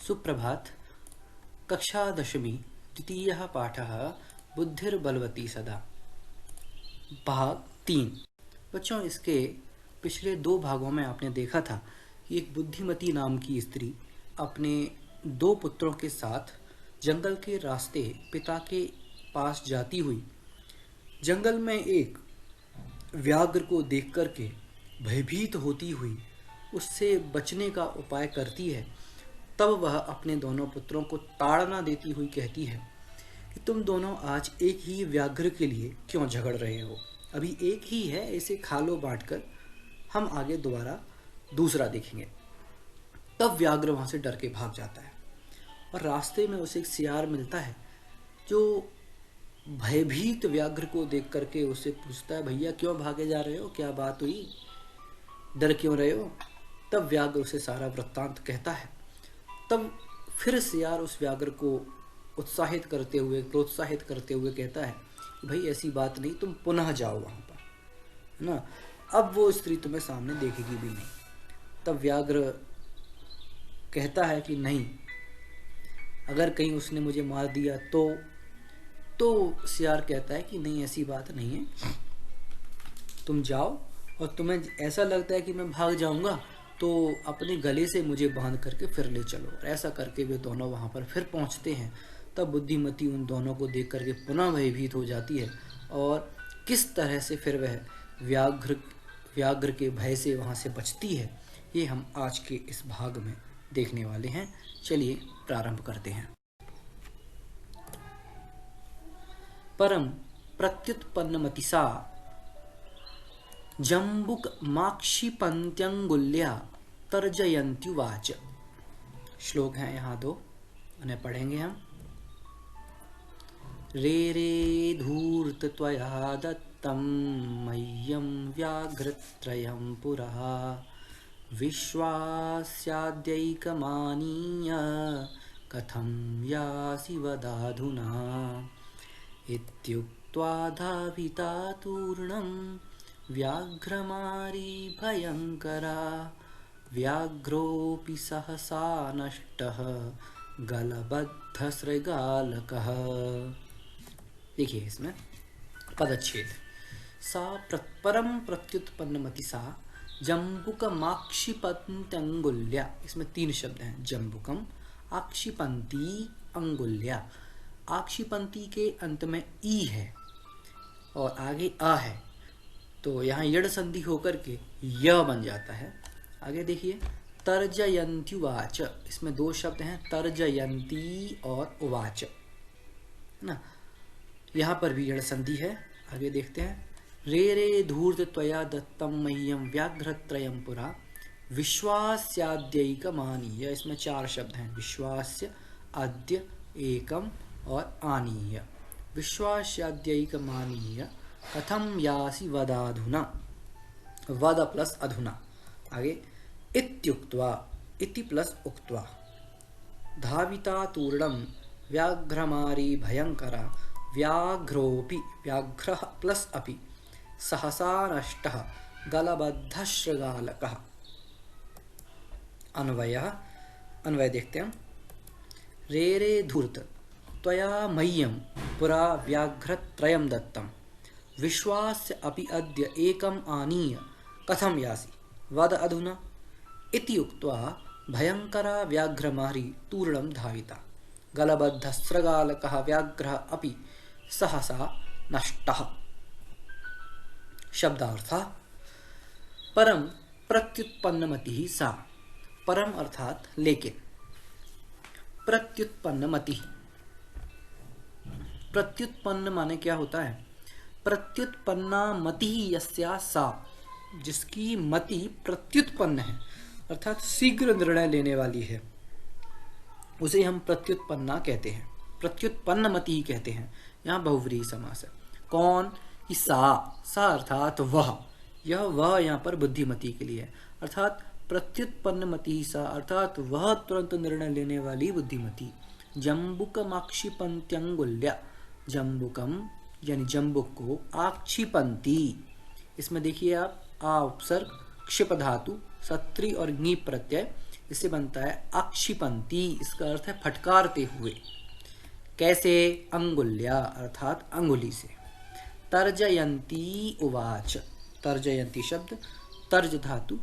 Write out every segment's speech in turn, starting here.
सुप्रभात। कक्षा दशमी द्वितीयः पाठः बुद्धिर्बलवती सदा, भाग 3। बच्चों, इसके पिछले 2 भागों में आपने देखा था कि एक बुद्धिमती नाम की स्त्री अपने 2 पुत्रों के साथ जंगल के रास्ते पिता के पास जाती हुई जंगल में एक व्याघ्र को देख कर के भयभीत होती हुई उससे बचने का उपाय करती है। तब वह अपने दोनों पुत्रों को ताड़ना देती हुई कहती है कि तुम दोनों आज एक ही व्याघ्र के लिए क्यों झगड़ रहे हो? अभी एक ही है, इसे खा लो बांटकर, हम आगे दोबारा दूसरा देखेंगे। तब व्याघ्र वहाँ से डर के भाग जाता है और रास्ते में उसे एक सियार मिलता है जो भयभीत व्याघ्र को देख करके उससे पूछता है, भैया क्यों भागे जा रहे हो, क्या बात हुई, डर क्यों रहे हो? तब व्याघ्र उसे सारा वृत्तांत कहता है। तब फिर सियार उस व्याघ्र को उत्साहित करते हुए, प्रोत्साहित करते हुए कहता है कि भाई ऐसी बात नहीं, तुम पुनः जाओ वहाँ पर, है ना, अब वो स्त्री तुम्हें सामने देखेगी भी नहीं। तब व्याघ्र कहता है कि नहीं, अगर कहीं उसने मुझे मार दिया तो सियार कहता है कि नहीं, ऐसी बात नहीं है, तुम जाओ और तुम्हें ऐसा लगता है कि मैं भाग जाऊंगा तो अपने गले से मुझे बांध करके फिर ले चलो। और ऐसा करके वे दोनों वहाँ पर फिर पहुँचते हैं। तब बुद्धिमती उन दोनों को देख करके पुनः भयभीत हो जाती है और किस तरह से फिर वह व्याघ्र के भय से वहाँ से बचती है, ये हम आज के इस भाग में देखने वाले हैं। चलिए प्रारंभ करते हैं। परम प्रत्युत्पन्नमतिसा जम्बुकमाक्षिपन्त्यंगुल्या तर्जयन्त्युवाच। श्लोक हैं यहाँ 2, उन्हें पढ़ेंगे हम। रे धूर्त त्वया दत्तं मह्यं व्याघ्रत्रयं पुरः विश्वास्याद्यैकमानीय कथं यासि वदाधुना। इत्युक्त्वा धाविता तूर्णं व्याघ्रमारी भयंकरा व्याघ्रोऽपि सहसा नष्टः गलबद्धसृगालकः। देखिए इसमें पदच्छेद। सा परम प्रत्युत्पन्नमति सा जम्बुकमाक्षिपन्त्यंगुल्या, इसमें 3 शब्द हैं, जम्बुकम, आक्षिपंती, अंगुल्या। आक्षिपंती के अंत में ई है और आगे आ है, तो यहाँ यड़ संधि होकर के य बन जाता है। आगे देखिए, तर्जयन्त्युवाच, इसमें 2 शब्द हैं, तर्जयन्ती और उवाच, ना, यहाँ पर भी यड़ संधि है। आगे देखते हैं। रे धूर्त त्वया दत्तम मह्यम व्याघ्रत्रयं पुरा विश्वास्याद्यैकमानीय, इसमें 4 शब्द हैं, विश्वास्य, अद्य, एकम और आनीय। विश्वास्याद्यैकमानीय कथम यासि वदाधुना, वद प्लस अधुना। आगे इत्युक्त्वा, इति प्लस उक्त्वा, धाविता तूर्णम व्याघ्रमारी भयंकरा व्याघ्रोऽपि, व्याघ्रः प्लस अपि, सहसा नष्टः गलबद्धशृगालकः। अन्वय देखते हैं। रे धूर्त त्वया मह्यं पुरा व्याघ्रत्रयं दत्तं विश्वास्य अपि अद्य एकम आनीय कथम यासि वद अधुना। इति उक्त्वा भयंकरा व्याघ्रमारी तूर्णं धाविता गलबद्धस्रगालकः व्याघ्रः अपि सहसा नष्टः। शब्दार्थ। परम प्रत्युत्पन्नमति सा, परम अर्थात लेकिन, प्रत्युत्पन्नमति, प्रत्युत्पन्न माने क्या होता है? प्रत्युत्पन्ना मति यस्या सा, जिसकी मति प्रत्युत्पन्न है, अर्थात शीघ्र निर्णय लेने वाली है, उसे हम प्रत्युत्पन्ना कहते हैं, प्रत्युत्पन्न मति कहते हैं। यहाँ बहुव्रीहि समास है। कौन? कि सा अर्थात वह, यह वह यहाँ पर बुद्धिमती के लिए है, अर्थात प्रत्युत्पन्न मति सा अर्थात वह तुरंत निर्णय लेने वाली बुद्धिमती। जम्बुकमाक्षिपन्त्यंगुल्या, जम्बुकम यानी जम्बुक को, आक्षिपंती, इसमें देखिए आप, आ उपसर्ग, क्षिप धातु, सत्री और ङी प्रत्यय, इससे बनता है अक्षिपंती, इसका अर्थ है फटकारते हुए। कैसे? अंगुल्या अर्थात अंगुली से। तर्जयंती उवाच, तर्जयंती शब्द तर्ज धातु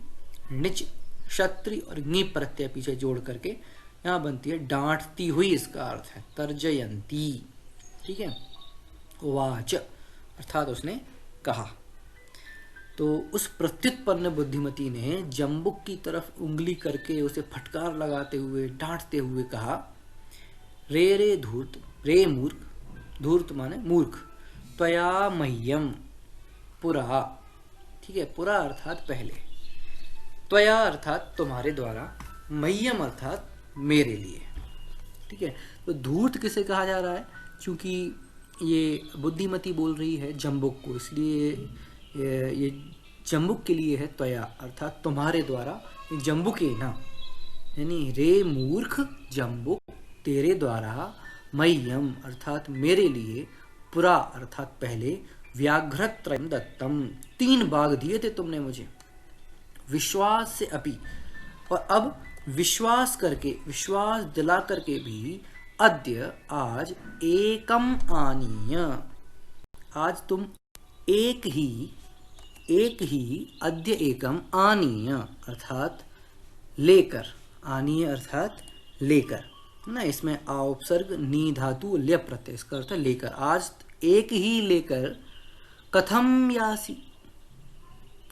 निच क्षत्रि और नी प्रत्यय पीछे जोड़ करके यहाँ बनती है डांटती हुई, इसका अर्थ है तर्जयंती। ठीक है। उवाच अर्थात उसने कहा। तो उस प्रत्युत्पन्न बुद्धिमती ने जम्बुक की तरफ उंगली करके उसे फटकार लगाते हुए डांटते हुए कहा, रे रे धूर्त, रे मूर्ख, धूर्त माने मूर्ख, त्वया मह्यम पुरा। ठीक है, पुरा अर्थात पहले, त्वया अर्थात तुम्हारे द्वारा, मह्यम अर्थात मेरे लिए। ठीक है, तो धूर्त किसे कहा जा रहा है? क्योंकि ये बुद्धिमती बोल रही है जम्बुक को, इसलिए ये जम्बुक के लिए है त्वया अर्थात तुम्हारे द्वारा। जम्बुक है ना, यानी रे मूर्ख जम्बुक, तेरे द्वारा, मह्यम अर्थात मेरे लिए, पुरा अर्थात पहले, व्याघ्रत्रयं दत्तम 3 बाघ दिए थे तुमने मुझे, विश्वास से अपि, और अब विश्वास करके, विश्वास दिला करके भी, अद्य आज, एकम आनीय, आज तुम एक ही, अद्य एकम आनीय अर्थात लेकर, आनीय अर्थात लेकर ना, इसमें आ उपसर्ग नी धातु ल्य प्रत्यय, इसका अर्थ है लेकर। आज एक ही लेकर, कथम यासी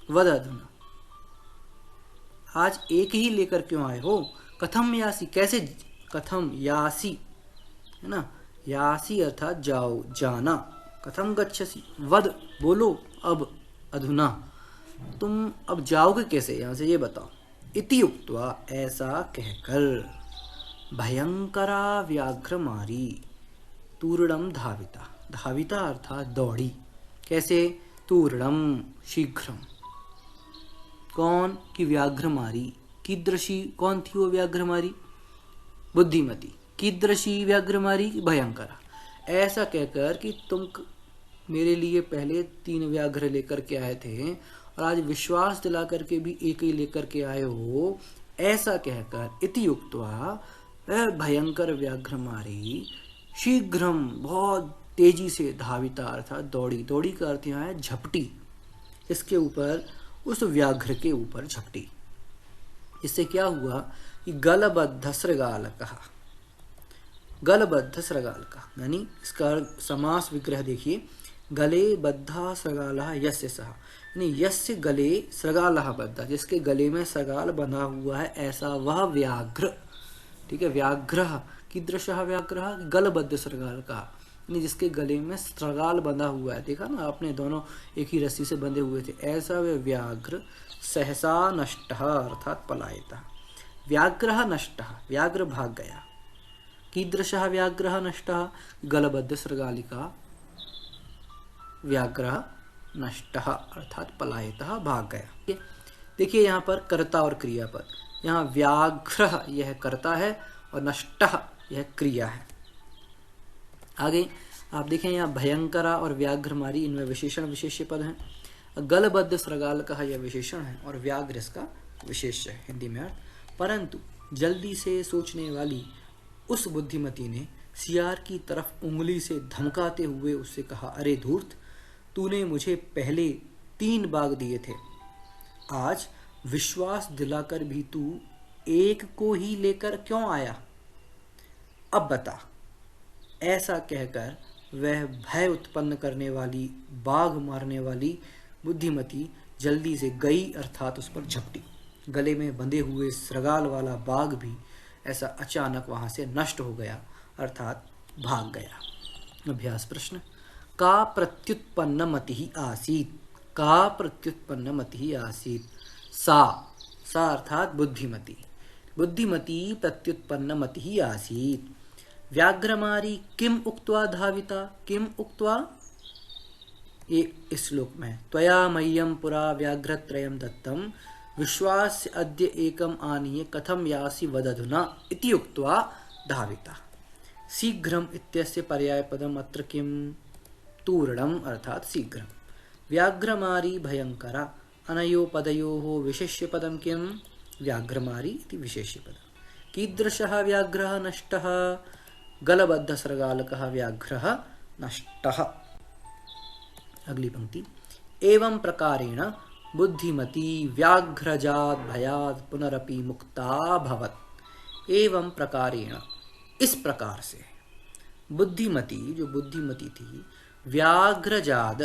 वद अधुना, आज एक ही लेकर क्यों आए हो? कथम यासी, कैसे? कथम यासी है ना, यासी अर्थात जाओ, जाना। कथम गच्छसी, वद बोलो, अब, अधुना तुम अब जाओगे कैसे यहां से, ये बताओ। इति उक्त्वा ऐसा कहकर, भयंकरा व्याघ्र मारी, तूर्णम धाविता, धाविता अर्थात दौड़ी। कैसे? तूर्णम शीघ्रम। कौन? कि व्याघ्र मारी, कीदृशी, कौन थी वो व्याघ्र मारी? बुद्धिमती। कीदृशी व्याघ्र मारी? भयंकरा। ऐसा कहकर कि तुम मेरे लिए पहले 3 व्याघ्र लेकर के आए थे और आज विश्वास दिला करके भी एक ही लेकर के आए हो, ऐसा कहकर, इति उक्त्वा भयंकर व्याघ्र मारी, शीघ्रम बहुत तेजी से, धाविता अर्थात दौड़ी, दौड़ी का अर्थ यहाँ है झपटी, इसके ऊपर, उस व्याघ्र के ऊपर झपटी। इससे क्या हुआ कि गलबद्ध सृगाल कहा, गलबद्ध सृगाल का, यानी इसका समास विग्रह देखिए, गले बद्धा सृगालः यस्य सः, यानी यस्य गले सृगालः बद्धा, जिसके गले में सृगाल बंधा हुआ है, ऐसा वह व्याघ्र। ठीक है, व्याघ्र कीदृशः व्याघ्र, गलबद्ध सृगाल का, यानी जिसके गले में सृगाल बंधा हुआ है। देखा ना आपने, दोनों एक ही रस्सी से बंधे हुए थे, ऐसा वह व्याघ्र सहसा नष्टः अर्थात पलायितः, व्याघ्रः नष्टः, व्याघ्र भाग गया। कीदृशः व्याघ्रः नष्टः, गलबद्ध सृगालिका व्याघ्रः नष्टः अर्थात पलायितः, भाग गया। देखिए यहाँ पर कर्ता और क्रियापद, यहाँ व्याघ्र यह कर्ता है और नष्टः यह क्रिया है। आगे आप देखें यहाँ भयंकरा और व्याघ्रमारी, इनमें विशेषण विशेष्य पद हैं। गलबद्ध सृगाल का यह विशेषण है और व्याघ्र इसका विशेष्य है हिंदी में अर्थ। परंतु जल्दी से सोचने वाली उस बुद्धिमती ने सियार की तरफ उंगली से धमकाते हुए उससे कहा, अरे धूर्त, तूने मुझे पहले 3 बाघ दिए थे, आज विश्वास दिलाकर भी तू एक को ही लेकर क्यों आया? अब बता। ऐसा कहकर वह भय उत्पन्न करने वाली, बाघ मारने वाली बुद्धिमती जल्दी से गई अर्थात उस पर झपटी। गले में बंधे हुए सृगाल वाला बाघ भी ऐसा अचानक वहां से नष्ट हो गया अर्थात भाग गया। अभ्यास प्रश्न, का प्रत्युत्पन्न मति आसीत, का प्रत्युत्पन्न मति आसीत, सा अर्थात बुद्धिमती, बुद्धिमती प्रत्युत्पन्न मति आसीत। व्याघ्रमारी किम उक्त्वा धाविता, किम उक्त्वा, ये इस श्लोक में, त्वया मह्यम पुरा व्याघ्रत्रयं दत्तम, विश्वास्य अद्य एकम आनीय कथम यासि वदधुना इति उक्त्वा धाविता। शीघ्रम इत्यस्य पर्यायपदम अत्र किम, तूर्णम अर्थात शीघ्रम। व्याघ्रमारी भयंकरा, अनयो पदयोः विशिष्य पदम किम, व्याघ्रमारी इति विशेष्यपदम्। कीदृशः व्याघ्रः नष्टः? गलबद्धसर्गालकः व्याघ्रः नष्टः। अगली पंक्ति, एवं प्रकारेण बुद्धिमती व्याघ्रजात भयात् पुनरपि मुक्ता भवत्। एवं प्रकारेण, इस प्रकार से, बुद्धिमती, जो बुद्धिमती थी, व्याघ्रजात,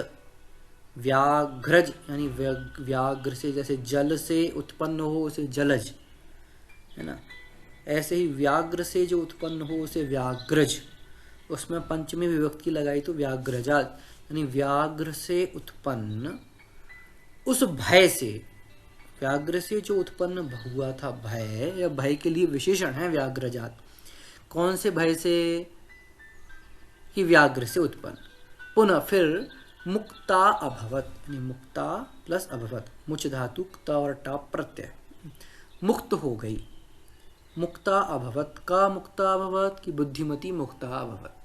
व्याघ्रज यानी व्याघ्र से, जैसे जल से उत्पन्न हो उसे जलज, है ना, ऐसे ही व्याघ्र से जो उत्पन्न हो उसे व्याघ्रज, उसमें पंचमी विभक्ति लगाई तो व्याघ्रजात, यानी व्याघ्र से उत्पन्न उस भय से, व्याघ्र से जो उत्पन्न हुआ था भय, या भय के लिए विशेषण है व्याघ्रजात। कौन से भय से? कि व्याघ्र से उत्पन्न। पुनः फिर मुक्ता अभवत, यानी मुक्ता प्लस अभवत, मुच धातु क्ता और टा प्रत्यय, मुक्त हो गई। मुक्ता अभवत का मुक्ता अभवत की बुद्धिमती मुक्ता अभवत,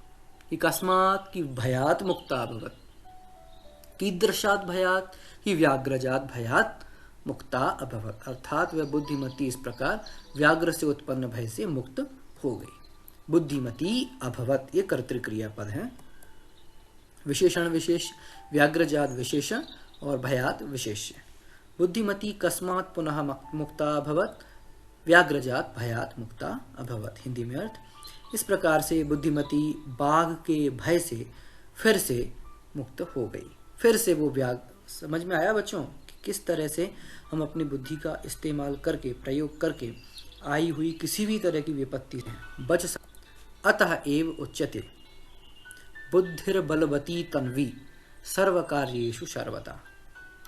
कि कस्मात की भयात मुक्ता अभवत, कीदृशात भयात की व्याघ्रजात भयात मुक्ता अभवत, अर्थात वह बुद्धिमती इस प्रकार व्याघ्र से उत्पन्न भय से मुक्त हो गई। बुद्धिमती अभवत, ये कर्तृक्रिया पद है। विशेषण विशेष, व्याघ्रजात विशेषण और भयात विशेष्य। बुद्धिमती कस्मात पुनः मुक्ता अभवत, व्याघ्रजात भयात मुक्ता अभवत। हिंदी में अर्थ, इस प्रकार से बुद्धिमती बाघ के भय से फिर से मुक्त हो गई। फिर से वो व्याघ्र, समझ में आया बच्चों कि किस तरह से हम अपनी बुद्धि का इस्तेमाल करके, प्रयोग करके आई हुई किसी भी तरह की विपत्ति से बच सकते। अतः एव उच्यते बुद्धिर्बलवती तन्वी सर्वकार्येषु सर्वदा।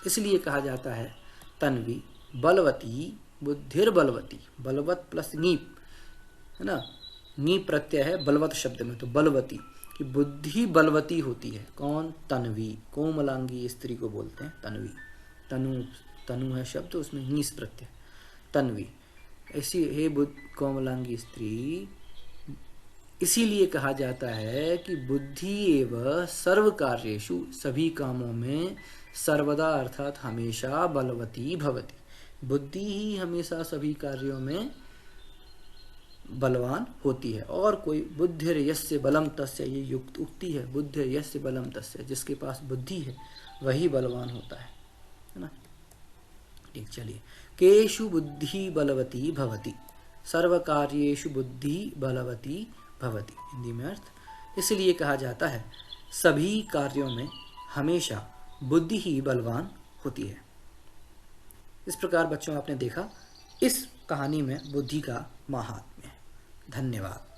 इसलिए कहा जाता है तन्वी बलवती, बुद्धिर्बलवती, बलवत प्लस नीप, है ना, नीप प्रत्यय है बलवत शब्द में, तो बलवती कि बुद्धि बलवती होती है। कौन? तन्वी, कोमलांगी स्त्री को बोलते हैं तन्वी। तनु, तनु है शब्द, उसमें नीस प्रत्यय, तन्वी। ऐसी हे कोमलांगी स्त्री, इसीलिए कहा जाता है कि बुद्धि एवं सर्व कार्येषु, सभी कामों में, सर्वदा अर्थात हमेशा, बलवती भवती, बुद्धि ही हमेशा सभी कार्यों में बलवान होती है। और कोई बुद्धिर यस्य बलम तस्य, ये युक्त उक्ति है, बुद्धिर यस्य बलम तस्य, जिसके पास बुद्धि है वही बलवान होता है ना। ठीक, चलिए, केषु बुद्धि बलवती भवति, सर्व कार्येषु बुद्धि बलवती भवति। हिंदी में अर्थ, इसलिए कहा जाता है सभी कार्यों में हमेशा बुद्धि ही बलवान होती है। इस प्रकार बच्चों आपने देखा इस कहानी में बुद्धि का महात्म्य। धन्यवाद।